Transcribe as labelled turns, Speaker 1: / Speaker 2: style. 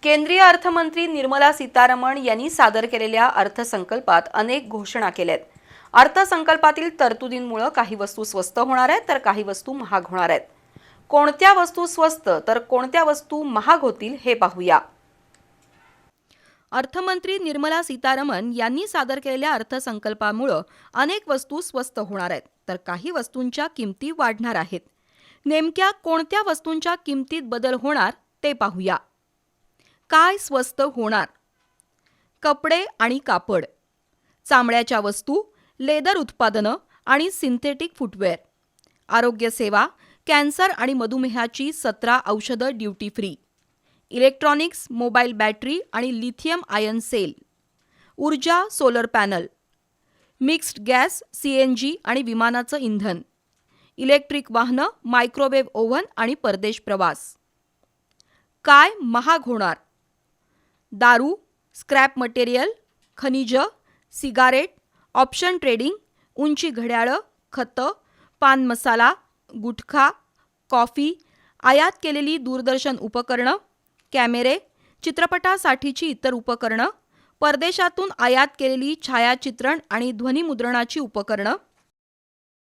Speaker 1: केंद्रीय अर्थमंत्री निर्मला सीतारमण यांनी सादर केलेल्या अर्थसंकल्पात अनेक घोषणा केल्यात। अर्थसंकल्पातील तरतुदींमुळे काही वस्तू स्वस्त होणार आहेत तर काही वस्तू महाग होणार आहेत। कोणत्या वस्तू स्वस्त तर कोणत्या वस्तू महाग होतील हे पाहूया। अर्थमंत्री निर्मला सीतारमण यांनी सादर केलेल्या अर्थसंकल्पामुळे अनेक वस्तू स्वस्त होणार आहेत तर काही वस्तूंच्या किमती वाढणार आहेत। नेमक्या कोणत्या वस्तूंच्या किमतीत बदल होणार ते पाहूया। काय स्वस्त होणार? कपडे आणि कापड, चामड्याच्या वस्तू, लेदर उत्पादनं आणि सिंथेटिक फुटवेअर, आरोग्य सेवा, कॅन्सर आणि मधुमेहाची 17 औषधं duty free, electronics, mobile battery आणि लिथियम आयन सेल, ऊर्जा, solar panel, mixed gas, CNG आणि विमानाचं इंधन, इलेक्ट्रिक वाहनं, मायक्रोवेव्ह ओव्हन आणि परदेश प्रवास। काय महाग होणार? दारू, स्क्रॅप मटेरियल, खनिज, सिगारेट, ऑप्शन ट्रेडिंग, उंची घड्याळं, खतं, पान मसाला, गुटखा, कॉफी, आयात केलेली दूरदर्शन उपकरणं, कॅमेरे, चित्रपटासाठीची इतर उपकरणं, परदेशातून आयात केलेली छायाचित्रण आणि ध्वनिमुद्रणाची उपकरणं,